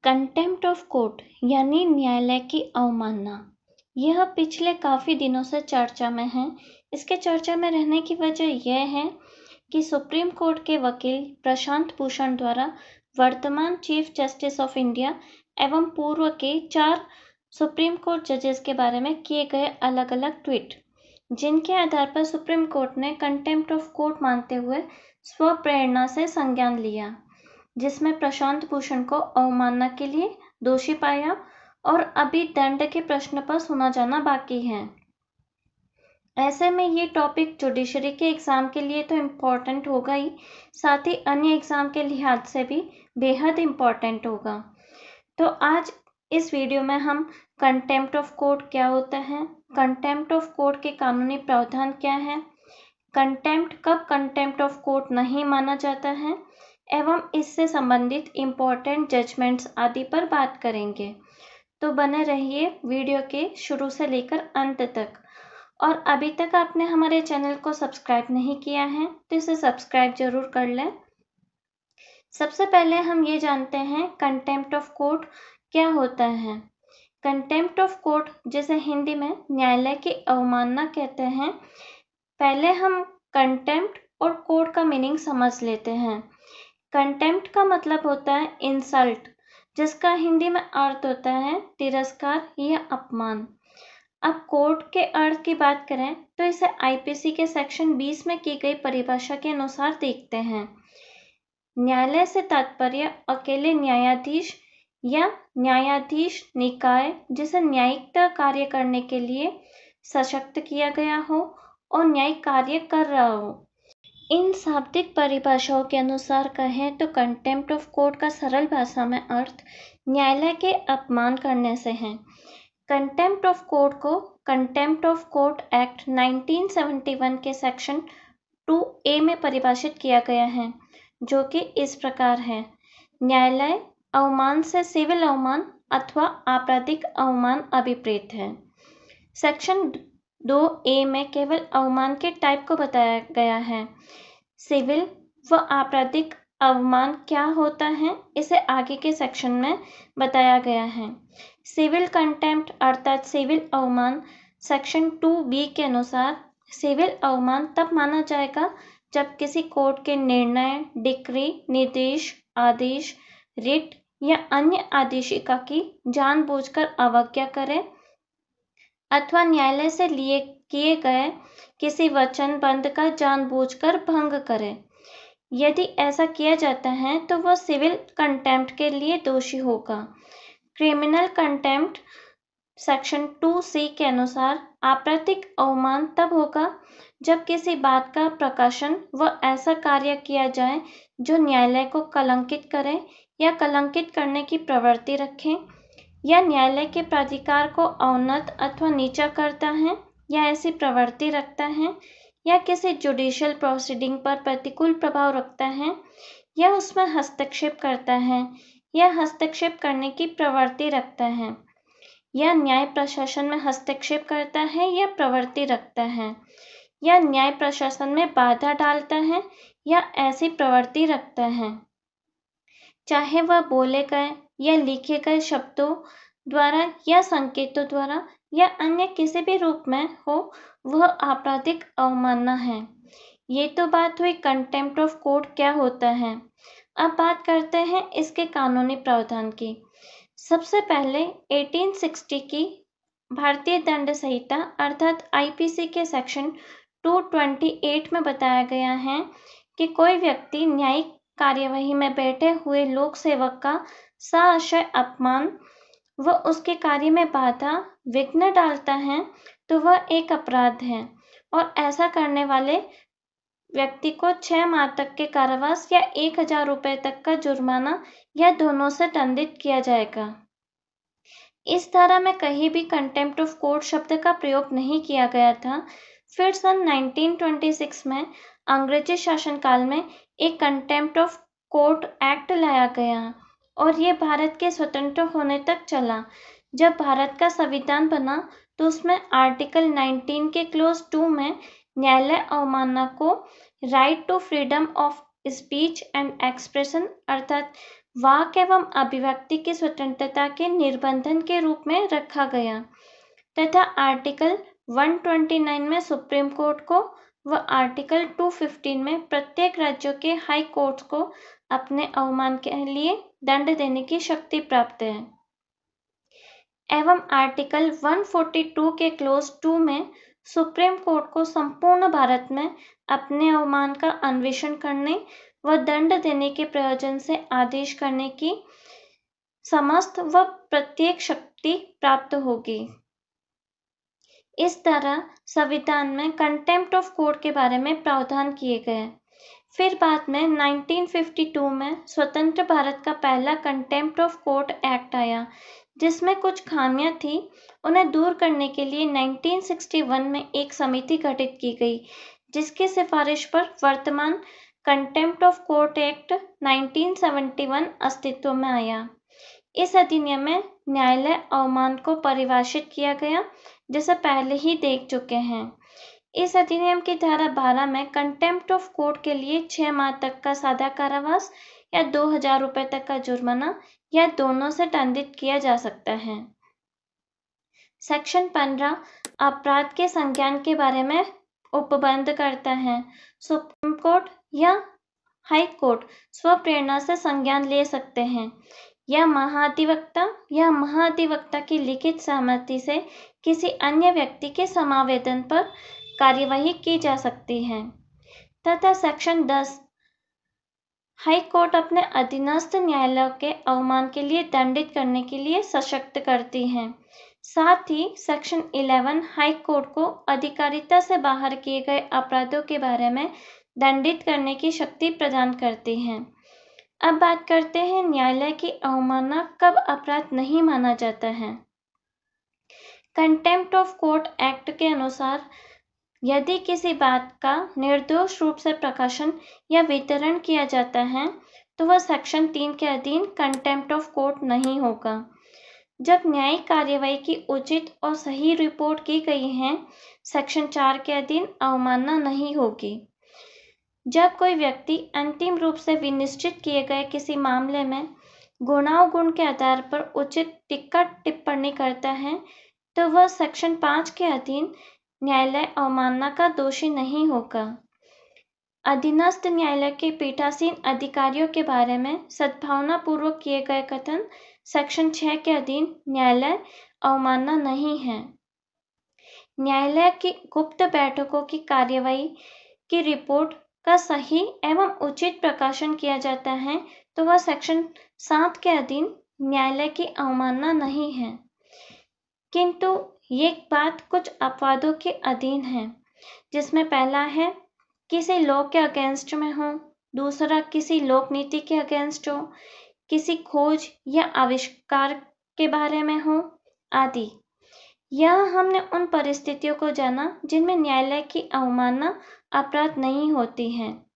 Contempt of court यानी न्यायालय की अवमानना, यह पिछले काफ़ी दिनों से चर्चा में है। इसके चर्चा में रहने की वजह यह है कि सुप्रीम कोर्ट के वकील प्रशांत भूषण द्वारा वर्तमान चीफ जस्टिस ऑफ इंडिया एवं पूर्व के 4 सुप्रीम कोर्ट जजेस के बारे में किए गए अलग अलग ट्वीट, जिनके आधार पर सुप्रीम कोर्ट ने कंटेम्प्ट ऑफ कोर्ट मानते हुए स्वप्रेरणा से संज्ञान लिया, जिसमें प्रशांत भूषण को अवमानना के लिए दोषी पाया और अभी दंड के प्रश्न पर सुना जाना बाकी है। ऐसे में ये टॉपिक जुडिशरी के एग्ज़ाम के लिए तो इम्पॉर्टेंट होगा ही, साथ ही अन्य एग्ज़ाम के लिहाज से भी बेहद इम्पॉर्टेंट होगा। तो आज इस वीडियो में हम कंटेम्प्ट ऑफ कोर्ट क्या होता है, कंटेम्प्ट ऑफ कोर्ट के कानूनी प्रावधान क्या है, कंटेम्प्ट कब कंटेम्प्ट ऑफ कोर्ट नहीं माना जाता है एवं इससे संबंधित इम्पोर्टेंट जजमेंट्स आदि पर बात करेंगे। तो बने रहिए वीडियो के शुरू से लेकर अंत तक। और अभी तक आपने हमारे चैनल को सब्सक्राइब नहीं किया है तो इसे सब्सक्राइब जरूर कर लें। सबसे पहले हम ये जानते हैं कंटेम्प्ट ऑफ कोर्ट क्या होता है। कंटेम्प्ट ऑफ कोर्ट, जिसे हिंदी में न्यायालय की अवमानना कहते हैं, पहले हम कंटेम्प्ट और कोर्ट का मीनिंग समझ लेते हैं। कंटेम्प्ट का मतलब होता है इंसल्ट, जिसका हिंदी में अर्थ होता है तिरस्कार या अपमान। अब कोर्ट के अर्थ की बात करें तो इसे आईपीसी के सेक्शन 20 में की गई परिभाषा के अनुसार देखते हैं। न्यायालय से तात्पर्य अकेले न्यायाधीश या न्यायाधीश निकाय जिसे न्यायिक कार्य करने के लिए सशक्त किया गया हो और न्यायिक कार्य कर रहा हो। इन शाब्दिक परिभाषाओं के अनुसार कहें तो कंटेम्प्ट ऑफ कोर्ट का सरल भाषा में अर्थ न्यायालय के अपमान करने से है। कंटेम्प्ट ऑफ कोर्ट को कंटेम्प्ट ऑफ कोर्ट एक्ट 1971 के सेक्शन 2A में परिभाषित किया गया है, जो कि इस प्रकार है। न्यायालय अवमान से सिविल अवमान अथवा आपराधिक अवमान अभिप्रेत है। सेक्शन 2A में केवल अवमान के टाइप को बताया गया है। सिविल व आपराधिक अवमान क्या होता है इसे आगे के सेक्शन में बताया गया है। सिविल कंटेम्प्ट अर्थात सिविल अवमान सेक्शन 2B के अनुसार सिविल अवमान तब माना जाएगा जब किसी कोर्ट के निर्णय, डिक्री, निर्देश, आदेश, रिट या अन्य आदेशिका की जानबूझकर अवज्ञा करे अथवा न्यायालय से किए गए किसी वचनबंध का जानबूझकर भंग करे। यदि ऐसा किया जाता है तो वह सिविल कंटेम्प्ट के लिए दोषी होगा। क्रिमिनल कंटेम्प्ट सेक्शन 2C के अनुसार आपराधिक अवमान तब होगा जब किसी बात का प्रकाशन व ऐसा कार्य किया जाए जो न्यायालय को कलंकित करे या कलंकित करने की प्रवृत्ति रखे या न्यायालय के प्राधिकार को अवनत अथवा नीचा करता है या ऐसी प्रवृत्ति रखता है या किसी जुडिशियल प्रोसीडिंग पर प्रतिकूल प्रभाव रखता है या उसमें हस्तक्षेप करता है या हस्तक्षेप करने की प्रवृत्ति रखता है या न्याय प्रशासन में हस्तक्षेप करता है या प्रवृत्ति रखता है या न्याय प्रशासन में बाधा डालता है या ऐसी प्रवृत्ति रखता है, चाहे वह बोले गए या लिखे गए शब्दों द्वारा या संकेतों द्वारा या अन्य किसी भी रूप में हो, वह आपराधिक अवमानना है। ये तो बात हुई कंटेम्प्ट ऑफ कोर्ट क्या होता है। अब बात करते हैं इसके कानूनी प्रावधान की। सबसे पहले 1860 की भारतीय दंड संहिता अर्थात आईपीसी के सेक्शन 228 में बताया गया है कि कोई व्यक्ति न्यायिक कार्यवाही में बैठे हुए लोक सेवक का सआशय अपमान व उसके कार्य में बाधा विघ्न डालता है तो वह एक अपराध है और ऐसा करने वाले व्यक्ति को 6 माह तक के कारावास या 1000 रुपये तक का जुर्माना या दोनों से दंडित किया जाएगा। इस धारा में कहीं भी कंटेम्प्ट ऑफ कोर्ट शब्द का प्रयोग नहीं किया गया था। फिर सन 1926 में अंग्रेजी शासनकाल में एक कंटेम्प्ट ऑफ कोर्ट एक्ट लाया गया और ये भारत के स्वतंत्र होने तक चला। जब भारत का संविधान बना तो उसमें आर्टिकल 19 के क्लोज 2 में न्यायालय अवमानना को right to freedom of speech and expression अर्थात वाक एवं अभिव्यक्ति की स्वतंत्रता के निर्बंधन के रूप में रखा गया तथा आर्टिकल 129 में सुप्रीम कोर्ट को व आर्टिकल 215 में प्रत्येक राज्यों के हाई कोर्ट्स को अपने अवमान के लिए दंड देने की शक्ति प्राप्त है एवं आर्टिकल 142 के क्लोज 2 में सुप्रीम कोर्ट को संपूर्ण भारत में अपने अवमान का अन्वेषण करने व दंड देने के प्रयोजन से आदेश करने की समस्त व प्रत्येक शक्ति प्राप्त होगी। इस तरह संविधान में कंटेम्प्ट ऑफ कोर्ट के बारे में प्रावधान किए गए। फिर बाद में 1952 में स्वतंत्र भारत का पहला कंटेम्प्ट ऑफ कोर्ट एक्ट आया, जिसमें कुछ खामियां थी। उन्हें दूर करने के लिए 1961 में एक समिति गठित की गई, जिसकी सिफारिश पर वर्तमान कंटेम्प्ट ऑफ कोर्ट एक्ट 1971 अस्तित्व में आया। इस अधिनियम में न्यायालय अवमान को परिभाषित किया गया, जिसे पहले ही देख चुके हैं। इस अधिनियम की धारा 12 में कंटेम्प्ट ऑफ कोर्ट के लिए 6 माह तक का सादा कारावास या 2000 रुपये तक का जुर्माना या दोनों से दंडित किया जा सकता है। सेक्शन 15 अपराध के संज्ञान के बारे में उपबंध करता है। सुप्रीम कोर्ट या हाई कोर्ट स्वप्रेरणा से संज्ञान ले सकते हैं या महाधिवक्ता की लिखित सहमति से किसी अन्य व्यक्ति के समावेदन पर कार्यवाही की जा सकती है। तथा सेक्शन 10 हाई कोर्ट अपने अधीनस्थ न्यायालयों के अवमान के लिए दंडित करने के लिए सशक्त करती है। साथ ही सेक्शन 11 हाई कोर्ट को अधिकारिता से बाहर किए गए अपराधों के बारे में दंडित करने की शक्ति प्रदान करती है। अब बात करते हैं न्यायालय की अवमानना कब अपराध नहीं माना जाता है। कंटेम्प्ट ऑफ कोर्ट एक्ट के अनुसार यदि किसी बात का निर्दोष रूप से प्रकाशन या वितरण किया जाता है तो वह सेक्शन 3 के अधीन कंटेम्प्ट ऑफ कोर्ट नहीं होगा। जब न्यायिक कार्यवाही की उचित और सही रिपोर्ट की गई है, सेक्शन 4 के अधीन अवमानना नहीं होगी। जब कोई व्यक्ति अंतिम रूप से विनिश्चित किए गए किसी मामले में गुणावगुण के आधार पर उचित टीका टिप्पणी करता है तो वह सेक्शन 5 के अधीन न्यायालय अवमानना का दोषी नहीं होगा। अधीनस्थ न्यायालय के पीठासीन अधिकारियों के बारे में सद्भावना पूर्वक किए गए कथन सेक्शन 6 के अधीन न्यायालय अवमानना नहीं है। न्यायालय की गुप्त बैठकों की कार्यवाही की रिपोर्ट का सही एवं उचित प्रकाशन किया जाता है तो वह सेक्शन 7 के अधीन न्यायालय की अवमानना नहीं है। किंतु ये बात कुछ अपवादों के अधीन है, जिसमें पहला है किसी लॉ के अगेंस्ट में हो, दूसरा किसी लोक नीति के अगेंस्ट हो, किसी खोज या आविष्कार के बारे में हो आदि। यह हमने उन परिस्थितियों को जाना जिनमें न्यायालय की अवमानना अपराध नहीं होती है।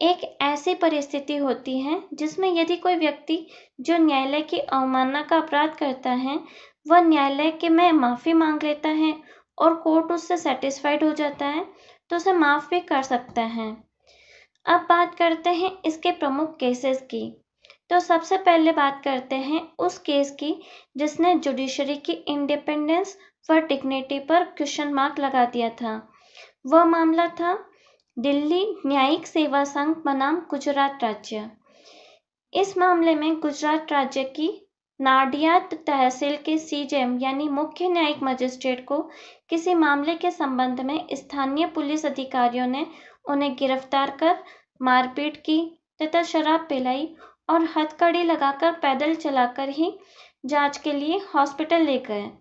एक ऐसी परिस्थिति होती है जिसमें यदि कोई व्यक्ति जो न्यायालय की अवमानना का अपराध करता है वह न्यायालय के में माफ़ी मांग लेता है और कोर्ट उससे सेटिस्फाइड हो जाता है तो उसे माफ़ भी कर सकता है। अब बात करते हैं इसके प्रमुख केसेस की। तो सबसे पहले बात करते हैं उस केस की जिसने जुडिशरी की इंडिपेंडेंस व डिग्निटी पर क्वेश्चन मार्क लगा दिया था। वह मामला था दिल्ली न्यायिक सेवा संघ बनाम गुजरात राज्य। इस मामले में गुजरात राज्य की नाडियाद तहसील के सीजेएम यानी मुख्य न्यायिक मजिस्ट्रेट को किसी मामले के संबंध में स्थानीय पुलिस अधिकारियों ने उन्हें गिरफ्तार कर मारपीट की तथा शराब पिलाई और हथकड़ी लगाकर पैदल चलाकर ही जांच के लिए हॉस्पिटल ले गए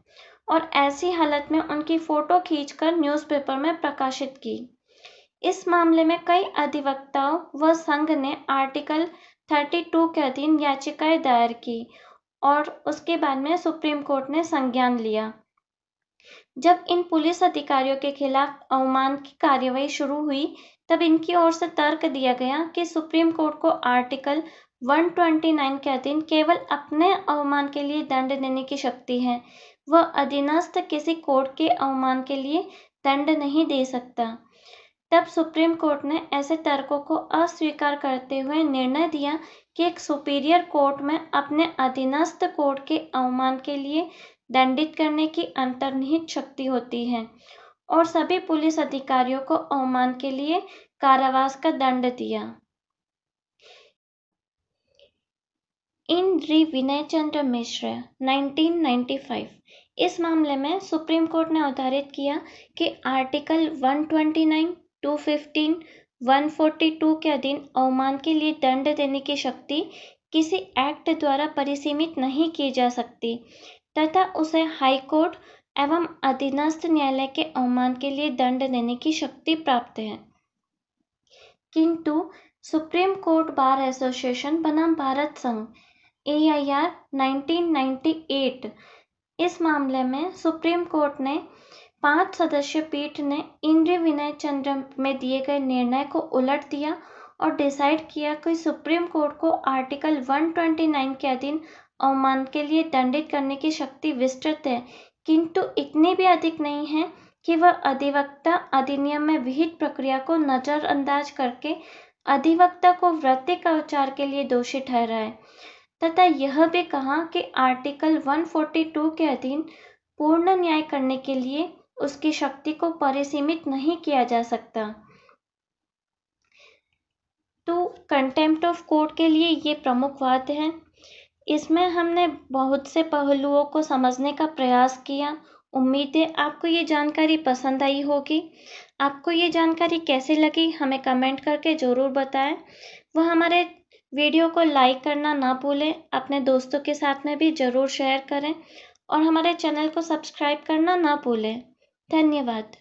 और ऐसी हालत में उनकी फोटो खींचकर न्यूज़पेपर में प्रकाशित की। इस मामले में कई अधिवक्ताओं व संघ ने आर्टिकल 32 के अधीन याचिकाएं दायर की और उसके बाद में सुप्रीम कोर्ट ने संज्ञान लिया। जब इन पुलिस अधिकारियों के खिलाफ अवमान की कार्यवाही शुरू हुई तब इनकी ओर से तर्क दिया गया कि सुप्रीम कोर्ट को आर्टिकल 129 के अधीन केवल अपने अवमान के लिए दंड देने की शक्ति है, वह अधीनस्थ किसी कोर्ट के अवमान के लिए दंड नहीं दे सकता। तब सुप्रीम कोर्ट ने ऐसे तर्कों को अस्वीकार करते हुए निर्णय दिया कि एक सुपीरियर कोर्ट में अपने अधीनस्थ कोर्ट के अवमान के लिए दंडित करने की अंतर्निहित शक्ति होती है और सभी पुलिस अधिकारियों को अवमान के लिए कारावास का दंड दिया। इन री विनय चंद्र मिश्र 1995 इस मामले में सुप्रीम कोर्ट ने अवधारित किया कि आर्टिकल 129, 215, 142 के अधीन अवमान के लिए दंड देने की शक्ति किसी एक्ट द्वारा परिसीमित नहीं की जा सकती तथा उसे हाई कोर्ट एवं अधीनस्थ न्यायालय के अवमान के लिए दंड देने की शक्ति प्राप्त है। किंतु सुप्रीम कोर्ट बार एसोसिएशन बनाम भारत संघ AIR 1998 इस मामले में सुप्रीम कोर्ट ने 5 सदस्यीय पीठ ने इंद्र विनय चंद्र में दिए गए निर्णय को उलट दिया और डिसाइड किया कि सुप्रीम कोर्ट को आर्टिकल 129 के अधीन अवमान के लिए दंडित करने की शक्ति विस्तृत है, किंतु इतनी भी अधिक नहीं है कि वह अधिवक्ता अधिनियम में विहित प्रक्रिया को नजरअंदाज करके अधिवक्ता को वृत्तिक उपचार के लिए दोषी ठहराए तथा यह भी कहा कि आर्टिकल 142 के अधीन पूर्ण न्याय करने के लिए उसकी शक्ति को परिसीमित नहीं किया जा सकता। तो कंटेम्प्ट ऑफ कोर्ट के लिए ये प्रमुख बात है। इसमें हमने बहुत से पहलुओं को समझने का प्रयास किया। उम्मीद है आपको ये जानकारी पसंद आई होगी। आपको ये जानकारी कैसी लगी हमें कमेंट करके ज़रूर बताएं। वह हमारे वीडियो को लाइक करना ना भूलें, अपने दोस्तों के साथ में भी ज़रूर शेयर करें और हमारे चैनल को सब्सक्राइब करना ना भूलें। धन्यवाद।